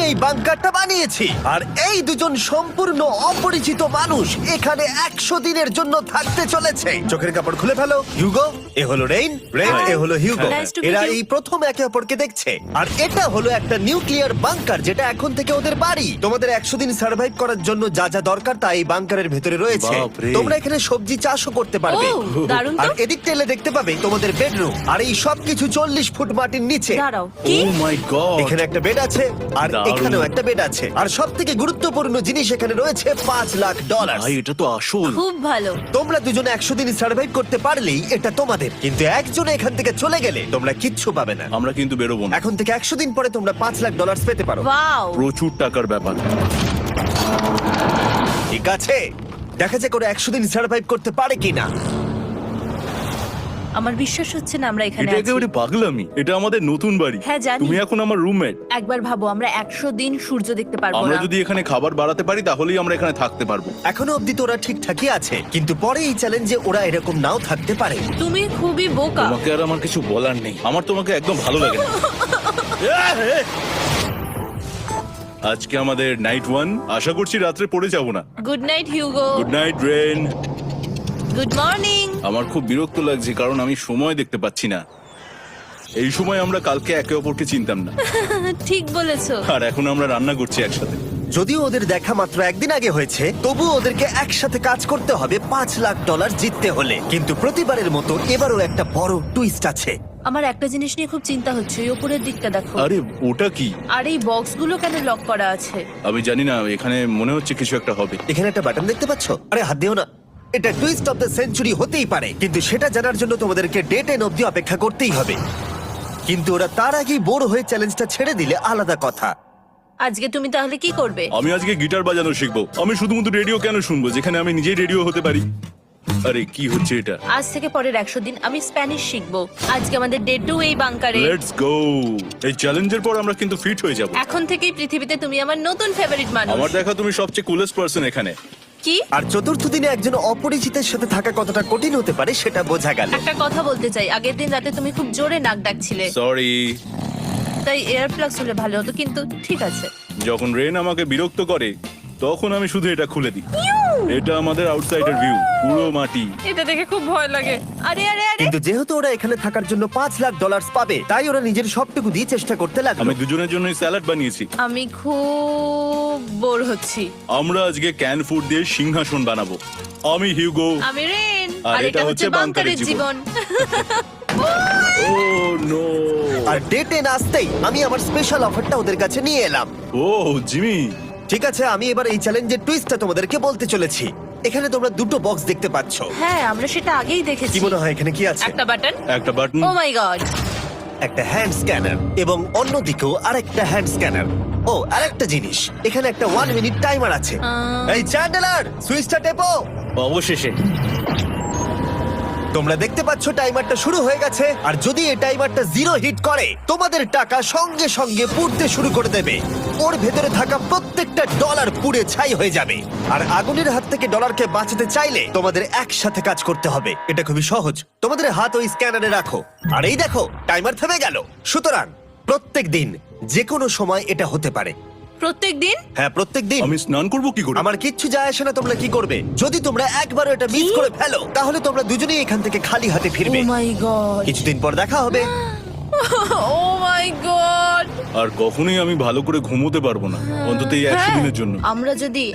এই বাংকারটা বানিয়েছি। আর এই দুজন সম্পূর্ণ অপরিচিত মানুষ এখানে 100 দিনের জন্য থাকতে চলেছে। চোখের কাপড় খুলে ফেলো। হিউগো, এ হলো রেইন, এ হলো হিউগো। Nice to meet এরা you. এই প্রথম একে অপরকে দেখছে। আর এটা হলো একটা নিউক্লিয়ার বাংকার, যেটা এখন থেকে ওদের বাড়ি। তোমাদের 100 দিন সার্ভাইভ করার জন্য যা যা দরকার তা এই বাংকারের ভেতরে রয়েছে। বাপরে। তোমরা এখানে সবজি চাষও করতে পারবে। ও, দারুণ তো। আর এদিক টেলে দেখতে পাবে তোমাদের বেডরুম। আর এই সবকিছু 40 ফুট মাটির নিচে। দাঁড়াও, কি? ও মাই গড, এখানে একটা বেড আছে, আর দারুণ। এখানেও একটা বেড আছে। আর সব থেকে গুরুত্বপূর্ণ জিনিস এখানে রয়েছে $5 লাখ। ভাই এটা তো আসল। খুব ভালো। তোমরা দুজনে 100 দিন সার্ভাইভ করতে পারলেই এটা তোমাদের, কিন্তু একজন এখান থেকে চলে গেলে তোমরা কিচ্ছু পাবে না। আমরা কিন্তু বেরোবো না, এখন থেকে 100 দিন পরে তোমরা $5 লাখ পেতে পারো। ওয়াও। প্রচুর টাকার ব্যাপার। ঠিক আছে, দেখা যাক ওরা 100 দিন সার্ভাইভ করতে পারে কিনা। আমার বিশ্বাস হচ্ছে না আমরা এখানে এটা আছি। একেবারে পাগলামি। এটা আমাদের নতুন বাড়ি। হ্যাঁ, জানি। তুমি এখন আমার রুমমেট। একবার ভাবো, আমরা 100 দিন সূর্য দেখতে পারবো আমরা না। যদি এখানে খাবার বাড়াতে পারি তাহলেই আমরা এখানে থাকতে পারবো। এখনো অব্দি তো ওরা ঠিকঠাকই আছে, কিন্তু পরে এই চ্যালেঞ্জে ওরা এরকম নাও থাকতে পারে। তুমি খুবই বোকা। তোমাকে আর আমার কিছু বলার নেই। আমার তোমাকে একদম ভালো লাগে না। আজকে আমাদের নাইট 1। আশা করছি রাত্রে পড়ে যাব না। Good night Hugo. Good night Ren. Good morning. আমার খুব বিরক্ত লাগছে কারণ আমি সময় দেখতে পাচ্ছি না। এই সময় আমরা কালকে একে অপরকে চিনতাম না, ঠিক বলেছো। আর এখন আমরা রান্না করছি একসাথে। যদিও ওদের দেখা মাত্র একদিন আগে হয়েছে, তবুও ওদেরকে একসাথে কাজ করতে হবে $5 লাখ জিততে হলে। কিন্তু প্রতিবারের মতো এবারও একটা বড় টুইস্ট আছে। আমার একটা জিনিস নিয়ে খুব চিন্তা হচ্ছে, ওই উপরের দিকটা দেখো। আরে ওটা কি? আর এই বক্সগুলো কেন লক করা আছে? আমি জানি না, এখানে মনে হচ্ছে কিছু একটা হবে। এখানে একটা বাটন দেখতে পাচ্ছ? আরে হাত দিও না। এটা টুইস্ট অফ দ্য সেঞ্চুরি হতেই পারে, কিন্তু সেটা জানার জন্য তোমাদেরকে ডে 10 অব্দি অপেক্ষা করতেই হবে। কিন্তু ওরা তার আগেই বোর হয়ে চ্যালেঞ্জটা ছেড়ে দিলে আলাদা কথা। আজকে তুমি তাহলে কি করবে? আমি আজকে গিটার বাজানো শিখবো। আমি শুধুমাত্র রেডিও কেন শুনবো যেখানে আমি নিজেই রেডিও হতে পারি? আরে কি হচ্ছে এটা? আজ থেকে পরের 100 দিন আমি স্প্যানিশ শিখবো। আজকে আমাদের ডে 2 এই বাংকারে। Let's go. এই চ্যালেঞ্জের পর আমরা কিন্তু ফিট হয়ে যাব। এখন থেকেই পৃথিবীতে তুমি আমার নতুন ফেভারিট মানুষ। আমার দেখা তুমি সবচেয়ে কুলেস্ট পারসন এখানে। কি? আর চতুর্থ দিনে একজন অপরিচিতের সাথে থাকা কতটা কঠিন হতে পারে সেটা বোঝা গেল। একটা কথা বলতে চাই, আগের দিন রাতে তুমি খুব জোরে নাক ডাকছিলে, সরি। তাই এয়ার প্লাগস হলে ভালো হতো, কিন্তু ঠিক আছে। যখন রেন আমাকে বিরক্ত করে তখন আমি শুধু এটা খুলে দিই। এটা আমাদের আউটসাইডার ভিউ, পুরো মাটি। এটা দেখে খুব ভয় লাগে। আরে আরে আরে, কিন্তু যেহেতু ওরা এখানে থাকার জন্য $5 লাখ পাবে, তাই ওরা নিজের সবটুকু দিয়ে চেষ্টা করতে লাগলো। আমি দুজনের জন্যই স্যালাড বানিয়েছি। আমি খুব বোর হচ্ছি। আমরা আজকে ক্যান ফুড দিয়ে সিংহাসন বানাবো। আমি হিউগো। আমি রেন, আর আর এটা হচ্ছে বাংকারের জীবন। ও নো। আর ডে 10 আসতেই আমি আমার স্পেশাল অফারটা ওদের কাছে নিয়ে এলাম। ও জিমি। ঠিক আছে, আমি এবার এই চ্যালেঞ্জের টুইস্টটা তোমাদেরকে বলতে চলেছি। এখানে তোমরা দুটো বক্স দেখতে পাচ্ছ। হ্যাঁ, আমরা সেটা আগেই কি দেখেছি। মনে হয় এখানে কি আছে? একটা বাটন। একটা বাটন। ও মাই গড। একটা হ্যান্ড স্ক্যানার, এবং অন্যদিকেও আরেকটা হ্যান্ড স্ক্যানার। ও, আরেকটা জিনিস, এখানে একটা 1 মিনিট টাইমার আছে। এই চ্যান্ডেলার, সুইচটা টেপো। অবশেষে তোমরা দেখতে পাচ্ছ টাইমারটা শুরু হয়ে গেছে। আর যদি এই টাইমারটা 0 হিট করে, তোমাদের টাকা সঙ্গে সঙ্গে পুড়তে শুরু করে দেবে। ওর ভেতরে থাকা প্রত্যেকটা ডলার পুড়ে ছাই হয়ে যাবে। আর আগুনের হাত থেকে ডলারকে বাঁচাতে চাইলে তোমাদের একসাথে কাজ করতে হবে। এটা খুবই সহজ। তোমাদের হাত ওই স্ক্যানারে রাখো, আর এই দেখো টাইমার থেমে গেল। সুতরাং প্রত্যেক দিন যে কোনো সময় এটা হতে পারে। প্রত্যেক দিন? হ্যাঁ, প্রত্যেক দিন। আমি স্নান করবো কি করে? আমার কিচ্ছু যায় আসে না তোমরা কি করবে। যদি তোমরা একবারও এটা মিস করে ফেলো, তাহলে তোমরা দুজনেই এখান থেকে খালি হাতে ও ফিরবে। মাই গড। কিছুদিন পর দেখা হবে। ও মাই গড। আর কখনোই আমি ভালো করে ঘুমোতে পারবো না, অন্তত এই 100 দিনের জন্য। আমরা যদি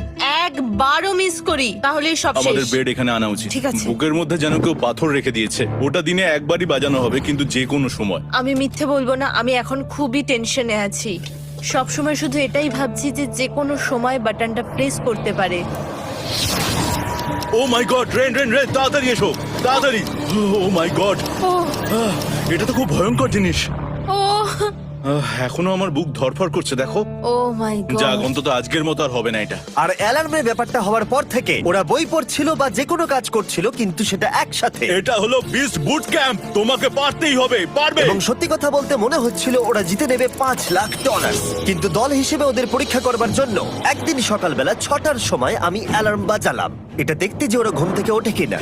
একবারও মিস করি তাহলে সব আমাদের শেষ। বেড এখানে আনা উচিত। ঠিক আছে। বুকের মধ্যে যেন কেউ পাথর রেখে দিয়েছে। ওটা দিনে একবারই বাজানো হবে, কিন্তু যে কোনো সময়। আমি মিথ্যে বলবো না, আমি এখন খুবই টেনশনে আছি। সব সময় শুধু এটাই ভাবছি যে যে কোনো সময় বাটনটা প্রেস করতে পারে। ও মাই গড, রেন রেন রেন, তাড়াতাড়ি এসো, তাড়াতাড়ি। ও মাই গড, ও এটা তো খুব ভয়ঙ্কর জিনিস। ও এখনো আমার বুক ধরফর করছে, দেখো। ও মাই যাক, গড। অন্তত আজকের মতো আর হবে না এটা। আর অ্যালার্মের ব্যাপারটা হওয়ার পর থেকে ওরা বই পড়ছিল বা যে কোনো কাজ করছিল, কিন্তু সেটা একসাথে। এটা হলো বিস্ট বুট ক্যাম্প, তোমাকে পারতেই হবে, পারবে। এবং সত্যি কথা বলতে মনে হচ্ছিল ওরা জিতে নেবে $5 লাখ। কিন্তু দল হিসেবে ওদের পরীক্ষা করবার জন্য একদিন সকালবেলা 6টার সময় আমি অ্যালার্ম বাজালাম, এটা দেখতে যে ওরা ঘুম থেকে ওঠে কিনা।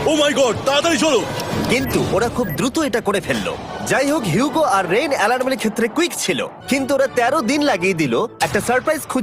ও মাই গড, তাড়াতাড়ি চলো। কিন্তু ওরা খুব দ্রুত এটা করে ফেললো। যাই হোক, হিউগো আর রেইন অ্যালার্মের ক্ষেত্রে কুইক ছিল, কিন্তু ওরা 13 দিন লাগিয়ে দিল একটা সারপ্রাইজ খুঁজতে